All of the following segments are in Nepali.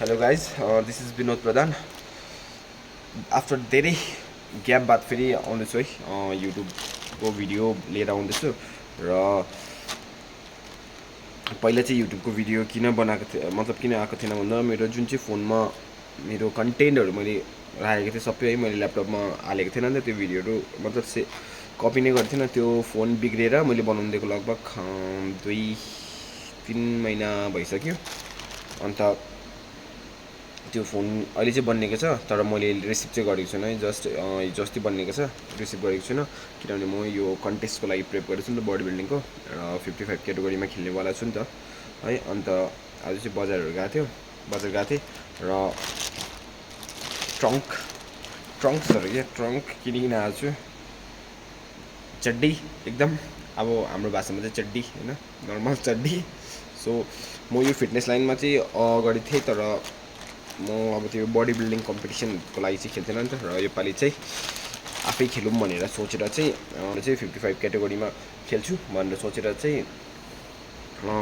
Hello guys, this is Vinod Pradhan. After धेरै ग्याप बाद फेरि आउँदैछु है, युट्युबको भिडियो लिएर आउँदैछु। र पहिला चाहिँ युट्युबको भिडियो किन बनाएको थिएँ, मतलब किन आएको थिएन भन्दा मेरो जुन चाहिँ फोनमा मेरो कन्टेन्टहरू मैले राखेको थिएँ सबै है मैले ल्यापटपमा हालेको थिएन नि त। त्यो भिडियोहरू मतलब कपी नै गरेको थिएन। त्यो फोन बिग्रेर मैले बनाउनु दिएको लगभग 2-3 महिना भइसक्यो। अन्त त्यो फोन अहिले चाहिँ बनिएको छ, तर मैले रिसिभ चाहिँ गरेको छुइनँ है। जस्ट हिजो अस्ति बनिएको छ, रिसिभ गरेको छुइनँ। किनभने म यो कन्टेस्टको लागि प्रेप गरेको छु नि त, बडी बिल्डिङको। र 55 क्याटेगोरीमा खेल्नेवाला छु नि त है। अन्त आज चाहिँ बजार गएको थिएँ र ट्रङ्क्सहरू ट्रङ्क किनिकन आएको छु। चड्डी एकदम, अब हाम्रो भाषामा चाहिँ चड्डी होइन, नर्मल चड्डी। सो म यो फिटनेस लाइनमा चाहिँ अगाडि थिएँ, तर म अब त्यो बडी बिल्डिङ कम्पिटिसनको लागि चाहिँ खेल्थेन नि त। र योपालि चाहिँ आफै खेलौँ भनेर सोचेर चाहिँ 55 क्याटेगोरीमा खेल्छु भनेर सोचेर चाहिँ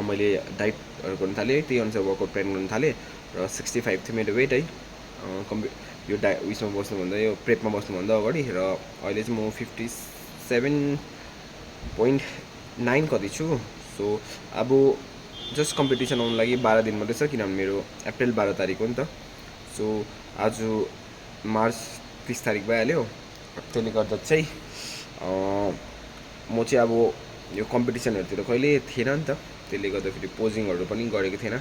मैले डाइटहरू गर्नु थालेँ है। त्यही अनुसार वर्कआउट प्लान गर्नु थालेँ। र 65 थियो मेरो वेट है, यो उयसमा बस्नुभन्दा, यो प्रेपमा बस्नुभन्दा अगाडि। र अहिले चाहिँ म 57.9 कति छु। सो अब जस्ट कम्पिटिसन आउनु लागि 12 दिन मात्रै छ, किनभने मेरो अप्रिल 12 तारिक हो नि त। सो आज मार्च 30 तारिक भइहाल्यो। त्यसले गर्दा चाहिँ म चाहिँ अब यो कम्पिटिसनहरूतिर कहिले थिएन नि त। त्यसले गर्दा फेरि पोजिङहरू पनि गरेको थिएन।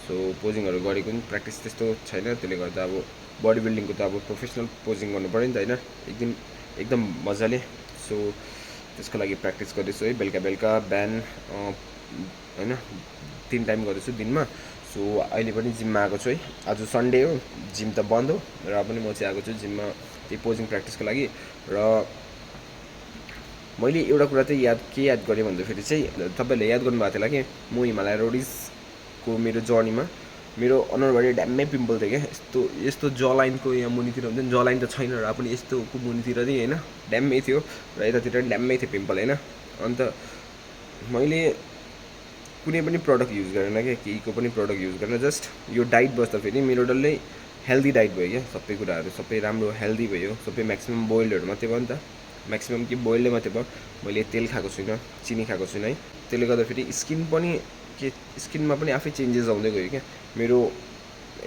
सो पोजिङहरू गरेको पनि प्र्याक्टिस त्यस्तो छैन। त्यसले गर्दा अब बडी बिल्डिङको त अब प्रोफेसनल पोजिङ गर्नु पऱ्यो नि त होइन, एकदम मजाले। सो त्यसको लागि प्र्याक्टिस गर्दैछु है, बेलुका बिहान होइन 3 टाइम गर्दैछु दिनमा। सो अहिले पनि जिममा आएको छु है। आज सन्डे हो, जिम त बन्द हो, र पनि म चाहिँ आएको छु जिममा त्यही पोजिङ प्र्याक्टिसको लागि। र मैले एउटा कुरा चाहिँ याद गरेँ भन्दाखेरि चाहिँ, तपाईँहरूले याद गर्नुभएको थियो होला कि म हिमालय रोडिजको मेरो जर्नीमा मेरो अनुहारभरि ड्याम्मै पिम्पल थियो क्या। यस्तो ज लाइनको यहाँ मुनितिर हुन्छ नि, ज लाइन त छैन र पनि यस्तोको मुनितिर चाहिँ होइन ड्याम्मै थियो, र यतातिर पनि ड्याम्मै थियो पिम्पल होइन। अन्त मैले कुनै पनि प्रडक्ट युज गरेन क्या, केहीको पनि प्रडक्ट युज गरेन। जस्ट यो डाइट बस्दा फेरि मेरो डल्लै हेल्दी डाइट भयो क्या। सबै कुराहरू सबै राम्रो हेल्दी भयो, सबै म्याक्सिमम् बोइल्डहरू मात्रै भयो नि त, म्याक्सिमम् कि बोइल्डै मात्रै भयो। मैले तेल खाएको छुइनँ, चिनी खाएको छुइनँ है। त्यसले गर्दा फेरि स्किनमा पनि आफै चेन्जेस आउँदै गयो क्या। मेरो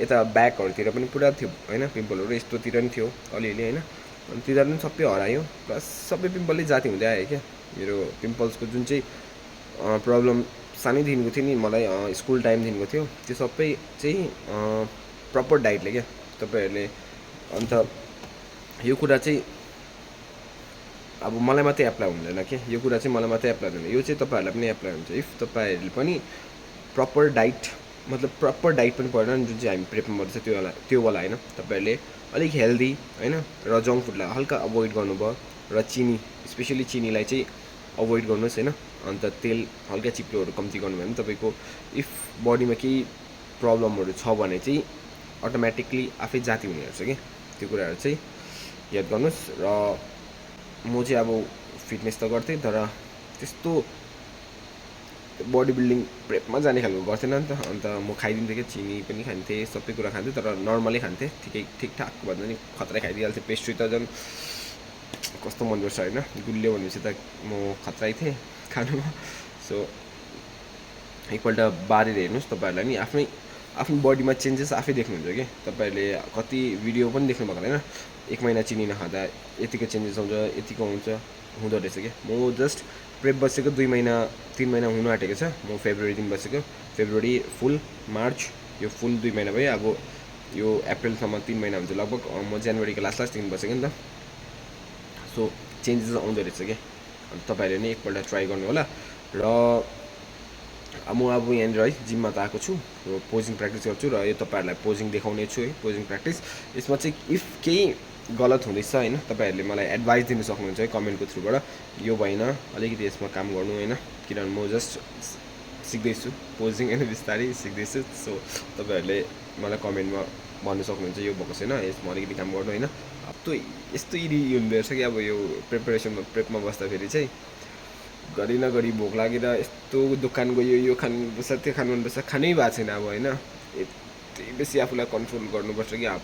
यता ब्याकहरूतिर पनि पुरा थियो होइन पिम्पलहरू, यस्तोतिर पनि थियो अलिअलि होइन। अनि तिनीहरू पनि सबै हरायो, प्लस सबै पिम्पलले जाती हुँदै आयो क्या। मेरो पिम्पल्सको जुन चाहिँ प्रब्लम सानैदेखिको थियो नि, मलाई स्कुल टाइमदेखिको थियो, त्यो सबै चाहिँ प्रपर डाइटले क्या तपाईँहरूले। अन्त यो कुरा चाहिँ अब मलाई मात्रै एप्लाई हुँदैन क्या, यो कुरा चाहिँ मलाई मात्रै एप्लाई हुँदैन, यो चाहिँ तपाईँहरूलाई पनि एप्लाई हुन्छ। इफ तपाईँहरूले पनि प्रपर डाइट, मतलब प्रपर डाइट पनि परेन जुन चाहिँ हामी प्रेपमा गर्छ त्यो वाला होइन। तपाईँहरूले अलिक हेल्दी होइन, र जङ्क फुडलाई हल्का अभोइड गर्नुभयो, र चिनी स्पेसली चिनीलाई चाहिँ अभोइड गर्नुहोस् होइन। अन्त तेल हल्का चिप्लोहरू कम्ती गर्नुभयो भने तपाईँको इफ बडीमा केही प्रब्लमहरू छ भने चाहिँ अटोमेटिकली आफै जाती हुने रहेछ कि। त्यो कुराहरू चाहिँ याद गर्नुहोस्। र म चाहिँ अब फिटनेस त गर्थेँ, तर त्यस्तो बडी बिल्डिङ प्रेपमा जाने खालको गर्थेन नि त। अन्त म खाइदिन्थेँ क्या, चिनी पनि खान्थेँ, सबै कुरा खान्थेँ, तर नर्मलै खान्थेँ, ठिकठाक भन्दा नि खतरै खाइदिइहाल्थेँ। पेस्ट्री त झन् कस्तो मनपर्छ होइन, गुलियो भनेपछि त म खतरै थिएँ खानुमा। सो एकपल्ट बारेर हेर्नुहोस्, तपाईँहरूलाई नि आफ्नो बडीमा चेन्जेस आफै देख्नुहुन्छ कि। तपाईँहरूले कति भिडियो पनि देख्नु भएको होइन, 1 महिना चिनी नखाँदा यतिको चेन्जेस आउँछ, यतिको हुँदो रहेछ क्या। म जस्ट प्रेप बसेको 2 महिना 3 महिना हुनु आँटेको छ। म फेब्रुअरीदेखि बसेको, फेब्रुअरी फुल, मार्च यो फुल 2 महिना भयो। अब यो अप्रिलसम्म 3 महिना हुन्छ लगभग। म जनवरीको लास्टदेखि बसेको नि त। सो चेन्जेस आउँदो रहेछ क्या। अन्त तपाईँहरूले नि एकपल्ट ट्राई गर्नु होला। र म अब यहाँनिर है जिममा त आएको छु, र पोजिङ प्र्याक्टिस गर्छु, र यो तपाईँहरूलाई पोजिङ देखाउने छु है, पोजिङ प्र्याक्टिस। यसमा चाहिँ इफ केही गलत हुँदैछ होइन, तपाईँहरूले मलाई एडभाइस दिनु सक्नुहुन्छ है कमेन्टको थ्रुबाट, यो भएन अलिकति यसमा काम गर्नु होइन। किनभने म जस्ट सिक्दैछु पोजिङ होइन, बिस्तारै सिक्दैछु। सो तपाईँहरूले मलाई कमेन्टमा भन्नु सक्नुहुन्छ यो भएको छैन, यसमा अलिकति काम गर्नु होइन। यस्तो इरी हुँदो रहेछ कि अब यो प्रेपमा बस्दाखेरि चाहिँ घरि नगरी भोक लागेर यस्तो दोकान गयो, यो खानुपर्छ त्यो खानु मनपर्छ, खानै भएको छैन अब होइन। त्यही बेसी आफूलाई कन्ट्रोल गर्नुपर्छ कि अब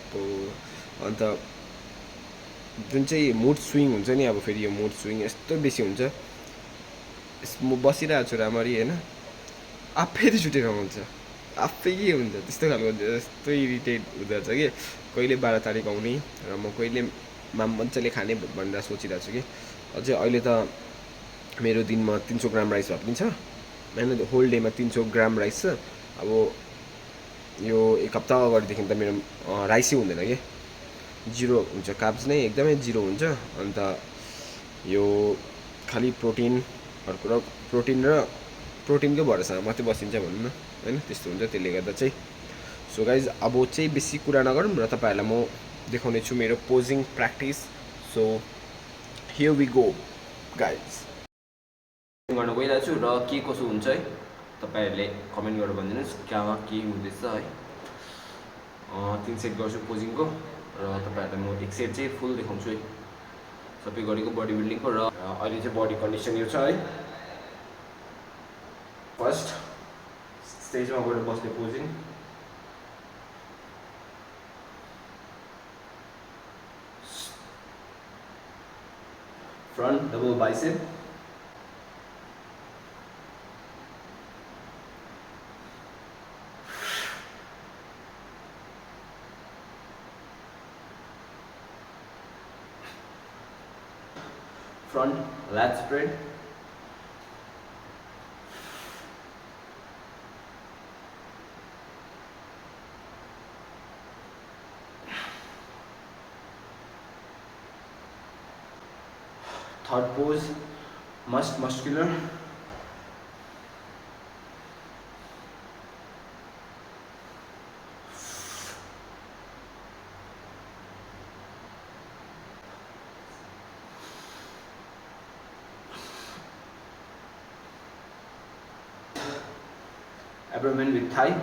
अन्त जुन चाहिँ मुड स्विङ हुन्छ नि अब फेरि यो मुड स्विङ यस्तो बेसी हुन्छ म बसिरहेको छु राम्ररी होइन आफै रिस उठेर आउँछ आफै के हुन्छ त्यस्तो खालको हुन्छ यस्तो इरिटेट हुँदो रहेछ कि कहिले 12 तारिक आउने र म कहिले मजाले खाने भनेर सोचिरहेको छु कि अझै अहिले त मेरो दिनमा 300 ग्राम राइस भए पनि छ होइन होल डेमा 300 ग्राम राइस छ अब यो एक हप्ता अगाडिदेखि त मेरो राइसै हुँदैन कि जिरो हुन्छ कार्ब्स नै एकदमै जिरो हुन्छ अन्त यो खालि प्रोटिनहरूको र प्रोटिनकै भरोसामा मात्रै बसिन्छ भनौँ न होइन त्यस्तो हुन्छ त्यसले गर्दा चाहिँ सो गाइज अब चाहिँ बेसी कुरा नगरौँ र तपाईँहरूलाई म देखाउने छु मेरो posing practice so here we go guys गर्न गइरहेको छु र के कसो हुन्छ है तपाईँहरूले कमेन्ट गरेर भनिदिनुहोस् कहाँ के हुँदैछ है 3 सेट गर्छु पोजिङको र तपाईँहरूलाई म एक सेट चाहिँ फुल देखाउँछु है सबै गरेको बडी बिल्डिङको र अहिले चाहिँ बडी कन्डिसन यो छ है फर्स्ट स्टेजमा गएर बस्ने posing front double bicep front lat spread, third pose muscular, abdomen with thigh,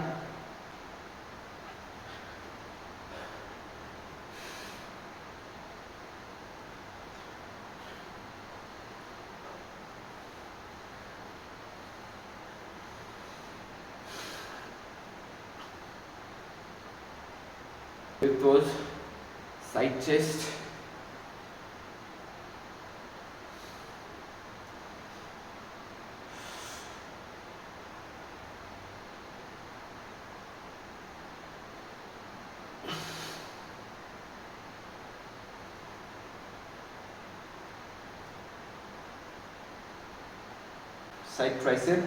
fifth pose side chest, side tricep,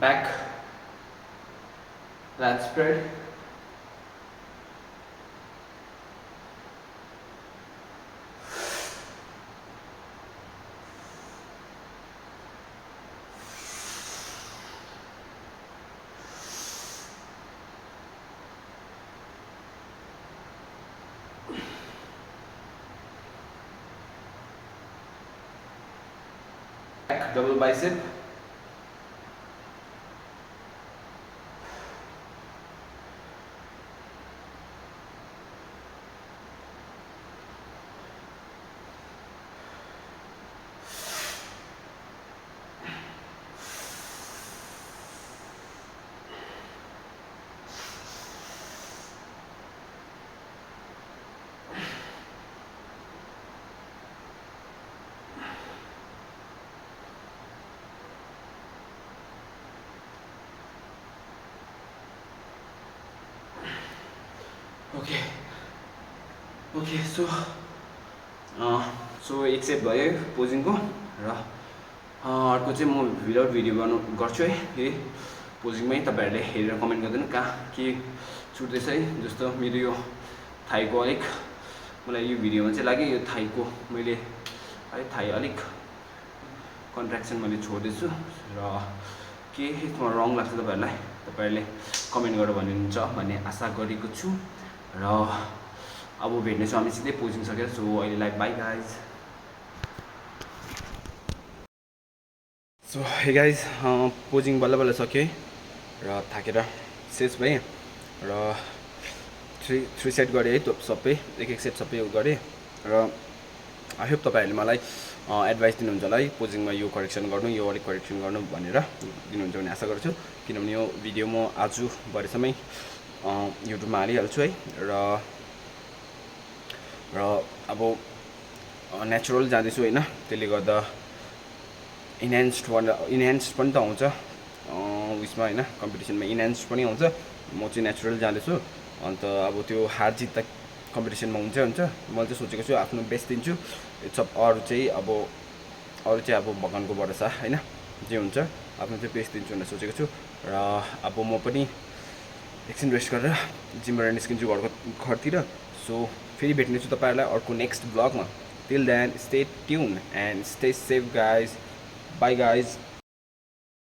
back lat spread, back double bicep, okay so एक सेट भयो पोजिङको र अर्को चाहिँ म विदाउट भिडियो गर्छु है फेरि पोजिङमै तपाईँहरूले हेरेर कमेन्ट गरिदिनु कहाँ के छुट्दैछ है जस्तो मेरो यो थाइको अलिक मलाई यो भिडियोमा चाहिँ लाग्यो यो थाइको मैले है थाइ अलिक कन्ट्र्याक्सन मैले छोड्दैछु र के यसमा रङ लाग्छ तपाईँहरूले कमेन्ट गरेर भनिदिनुहुन्छ भन्ने आशा गरेको छु र अब भेट्नेछौँ हामी सिधै पोजिङ सकेर सो अहिलेलाई bye guys so hey guys posing बल्ल बल्ल सक्यो र थाकेर सेट भएँ र थ्री सेट गरेँ है सबै एक सेट सबै गरेँ र आई होप तपाईँहरूले मलाई एडभाइस दिनुहुन्छ होला है पोजिङमा यो करेक्सन गर्नु यो अलिक करेक्सन गर्नु भनेर दिनुहुन्छ भन्ने आशा गर्छु किनभने यो भिडियो म आज भरेसम्मै युट्युबमा हालिहाल्छु है र अब नेचुरल जाँदैछु होइन त्यसले गर्दा इन्हान्स्ड पनि त आउँछ उयसमा होइन कम्पिटिसनमा इन्हान्स्ड पनि आउँछ म चाहिँ नेचुरल जाँदैछु अन्त अब त्यो हार जित त कम्पिटिसनमा हुन्छै हुन्छ मैले चाहिँ सोचेको छु आफ्नो बेस्ट दिन्छु अरू चाहिँ अब भगवान्को भरोसा होइन जे हुन्छ आफ्नो चाहिँ बेस्ट दिन्छु भनेर सोचेको छु र अब म पनि एकछिन रेस्ट गरेर जिमबाट निस्किन्छु घरतिर सो फेरि भेट्नेछु तपाईँहरूलाई अर्को नेक्स्ट ब्लगमा till then stay tune and stay safe guys bye guys